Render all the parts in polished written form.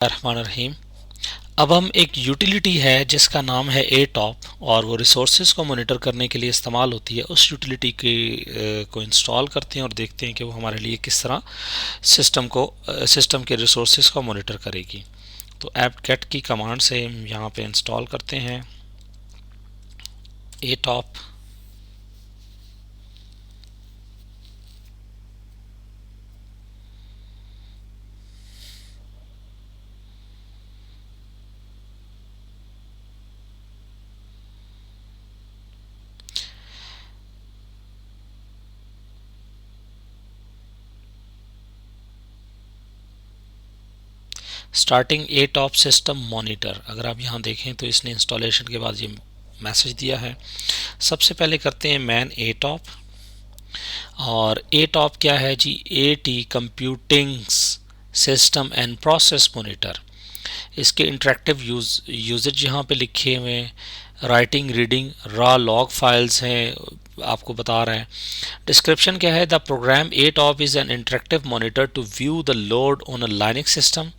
रहमानिर्रहीम। अब हम एक यूटिलिटी है जिसका नाम है ए टॉप और वो रिसोर्सेज को मॉनिटर करने के लिए इस्तेमाल होती है। उस यूटिलिटी को इंस्टॉल करते हैं और देखते हैं कि वो हमारे लिए किस तरह सिस्टम के रिसोर्सेज को मॉनिटर करेगी। तो ऐप गेट की कमांड से हम यहाँ पे इंस्टॉल करते हैं atop. Starting atop system monitor, अगर आप यहाँ देखें तो इसने इंस्टॉलेशन के बाद ये मैसेज दिया है। सबसे पहले करते हैं मैन ए टॉप। और ए टॉप क्या है जी? A T computing system and process monitor. इसके इंटरेक्टिव यूजेज यहाँ पे लिखे हुए हैं। Writing, reading, raw log files हैं, आपको बता रहे हैं। डिस्क्रिप्शन क्या है? The program atop is an interactive monitor to view the load on a Linux system.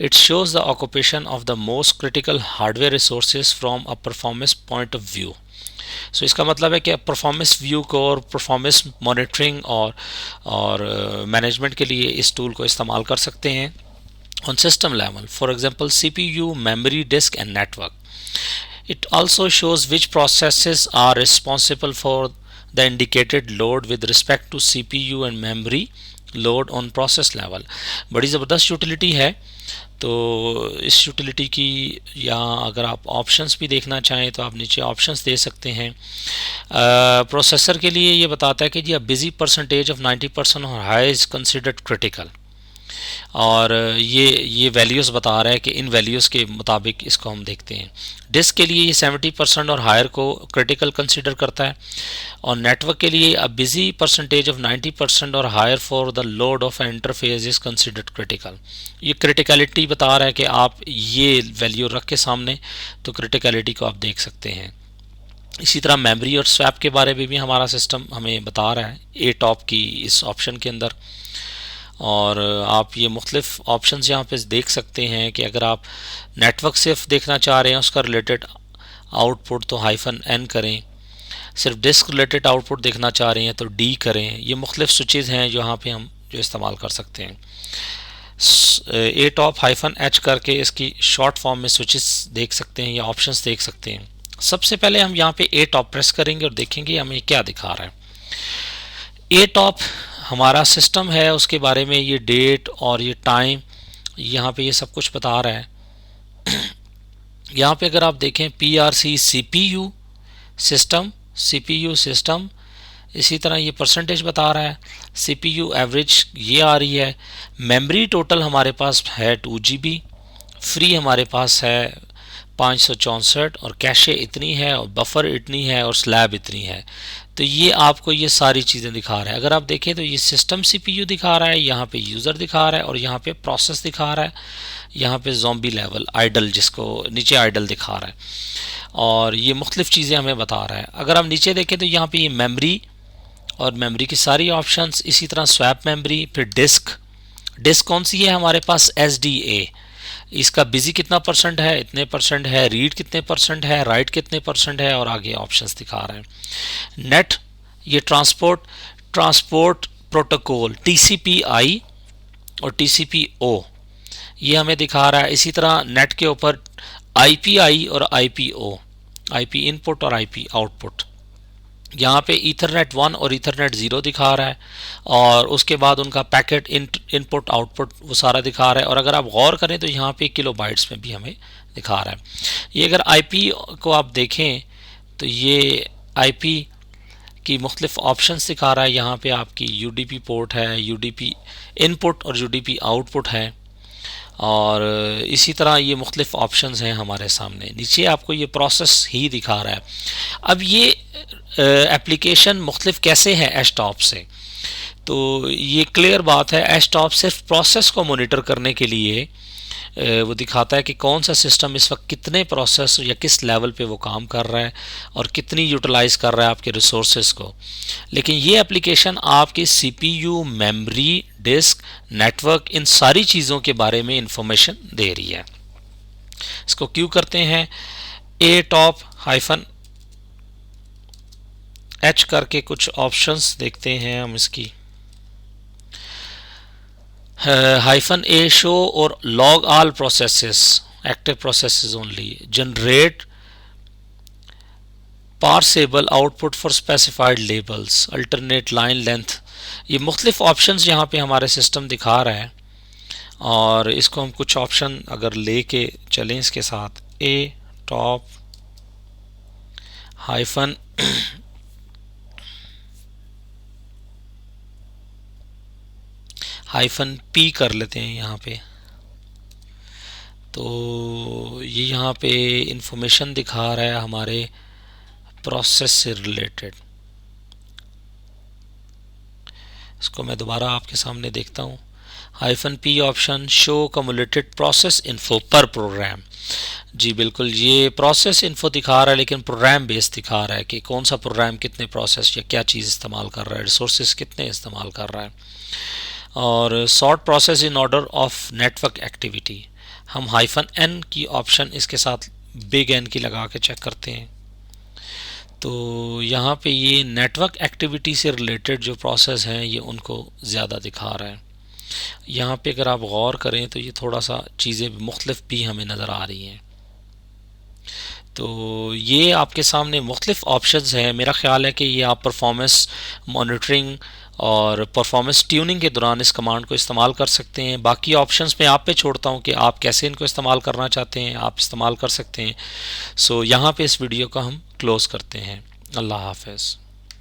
It shows the occupation of the most critical hardware resources from a performance point of view. सो इसका मतलब है कि performance view को और performance monitoring और management के लिए इस टूल को इस्तेमाल कर सकते हैं on system level. For example CPU, memory, disk and network. It also shows which processes are responsible for the indicated load with respect to CPU and memory load on process level. बड़ी ज़बरदस्त utility है. तो इस utility की या अगर आप options भी देखना चाहें तो आप नीचे ऑप्शंस दे सकते हैं. प्रोसेसर के लिए ये बताता है कि जी अ बिजी परसेंटेज ऑफ 90% और हाई इज़ कंसिडर्ड क्रिटिकल. और ये वैल्यूज़ बता रहा है कि इन वैल्यूज़ के मुताबिक इसको हम देखते हैं. डिस्क के लिए ये 70% और हायर को क्रिटिकल कंसिडर करता है. और नेटवर्क के लिए अ बिजी परसेंटेज ऑफ 90% और higher for the load of interface is considered critical. ये क्रिटिकलिटी बता रहा है कि आप ये वैल्यू रख के सामने तो क्रिटिकलिटी को आप देख सकते हैं. इसी तरह मेमोरी और स्वैप के बारे में भी हमारा सिस्टम हमें बता रहा है ए टॉप की इस ऑप्शन के अंदर. और आप ये मुख्तलिफ ऑप्शंस यहाँ पे देख सकते हैं कि अगर आप नेटवर्क सिर्फ देखना चाह रहे हैं उसका रिलेटेड आउटपुट तो -n करें. सिर्फ डिस्क रिलेटेड आउटपुट देखना चाह रहे हैं तो D करें. ये मुख्तलिफ स्विचेज़ हैं जो यहाँ पे हम जो इस्तेमाल कर सकते हैं. ए टॉप -h करके इसकी शॉर्ट फॉर्म में स्विचेस देख सकते हैं या ऑप्शंस देख सकते हैं. सबसे पहले हम यहाँ पे ए टॉप प्रेस करेंगे और देखेंगे हमें क्या दिखा रहा है. ए टॉप हमारा सिस्टम है, उसके बारे में ये डेट और ये टाइम यहाँ पे ये सब कुछ बता रहा है. यहाँ पे अगर आप देखें PRC CPU सिस्टम, इसी तरह ये परसेंटेज बता रहा है. CPU एवरेज ये आ रही है. मेमोरी टोटल हमारे पास है 2 GB, फ्री हमारे पास है 564 और कैशे इतनी है और बफर इतनी है और स्लैब इतनी है. तो ये आपको ये सारी चीज़ें दिखा रहा है. अगर आप देखें तो ये सिस्टम CPU दिखा रहा है, यहाँ पे यूज़र दिखा रहा है और यहाँ पे प्रोसेस दिखा रहा है. यहाँ पे ज़ॉम्बी लेवल आइडल, जिसको नीचे आइडल दिखा रहा है. और ये मुख्तलिफ चीज़ें हमें बता रहा है. अगर आप नीचे देखें तो यहाँ पे ये मेमोरी और मेमोरी की सारी ऑप्शंस, इसी तरह स्वैप मेमोरी. फिर डिस्क कौन सी है हमारे पास? SDA. इसका बिजी कितना परसेंट है? इतने परसेंट है. रीड कितने परसेंट है? राइट कितने परसेंट है? और आगे ऑप्शंस दिखा रहे हैं. नेट, ये ट्रांसपोर्ट प्रोटोकॉल TCP/I और TCP/O ये हमें दिखा रहा है. इसी तरह नेट के ऊपर IPI और IPO, IP इनपुट और IP आउटपुट. यहाँ पे ईथरनेट 1 और ईथरनेट 0 दिखा रहा है और उसके बाद उनका पैकेट इनपुट आउटपुट वो सारा दिखा रहा है. और अगर आप गौर करें तो यहाँ पे किलोबाइट्स में भी हमें दिखा रहा है. ये अगर IP को आप देखें तो ये IP की मुख्तलिफ ऑप्शंस दिखा रहा है. यहाँ पे आपकी UDP पोर्ट है, UDP इनपुट और UDP आउटपुट है. और इसी तरह ये मुख्तलिफ ऑप्शंस हैं हमारे सामने. नीचे आपको ये प्रोसेस ही दिखा रहा है. अब ये एप्लीकेशन मुख्तलिफ कैसे है एच टॉप से? तो ये क्लियर बात है, एच टॉप सिर्फ प्रोसेस को मॉनिटर करने के लिए वो दिखाता है कि कौन सा सिस्टम इस वक्त कितने प्रोसेस या किस लेवल पे वो काम कर रहा है और कितनी यूटिलाइज़ कर रहा है आपके रिसोर्सेज को. लेकिन ये एप्लीकेशन आपके CPU, मेमोरी, डिस्क, नेटवर्क, इन सारी चीज़ों के बारे में इंफॉर्मेशन दे रही है। इसको क्यों करते हैं, ए टॉप हाइफन एच करके कुछ ऑप्शंस देखते हैं हम इसकी। हाइफन ए शो और log all processes, active processes only, generate parsable output for specified labels, alternate line length. ये मुख्तलिफ ऑप्शंस यहाँ पे हमारे सिस्टम दिखा रहा है और इसको हम कुछ ऑप्शन अगर लेके चलें इसके साथ, ए टॉप हाइफन हाइफन पी कर लेते हैं यहाँ पे, तो ये यहाँ पे इंफॉर्मेशन दिखा रहा है हमारे प्रोसेस से रिलेटेड। इसको मैं दोबारा आपके सामने देखता हूँ। Hyphen P option show cumulated process info per program. जी बिल्कुल, ये प्रोसेस इन्फो दिखा रहा है लेकिन प्रोग्राम बेस दिखा रहा है कि कौन सा प्रोग्राम कितने प्रोसेस या क्या चीज़ इस्तेमाल कर रहा है, रिसोर्सेज कितने इस्तेमाल कर रहा है। और sort process in order of network activity, हम हाइफन एन की ऑप्शन इसके साथ बिग एन की लगा के चेक करते हैं, तो यहाँ पे ये नेटवर्क एक्टिविटी से रिलेटेड जो प्रोसेस हैं ये उनको ज़्यादा दिखा रहा है। यहाँ पे अगर आप गौर करें तो ये थोड़ा सा चीज़ें मुख्तलिफ भी हमें नज़र आ रही हैं। तो ये आपके सामने मुख्तलिफ ऑप्शंस हैं। मेरा ख्याल है कि ये आप परफॉर्मेंस मॉनिटरिंग और परफॉर्मेंस ट्यूनिंग के दौरान इस कमांड को इस्तेमाल कर सकते हैं। बाकी ऑप्शंस मैं आप पे छोड़ता हूँ कि आप कैसे इनको इस्तेमाल करना चाहते हैं, आप इस्तेमाल कर सकते हैं। सो यहाँ पे इस वीडियो को हम क्लोज़ करते हैं। अल्लाह हाफ़िज़।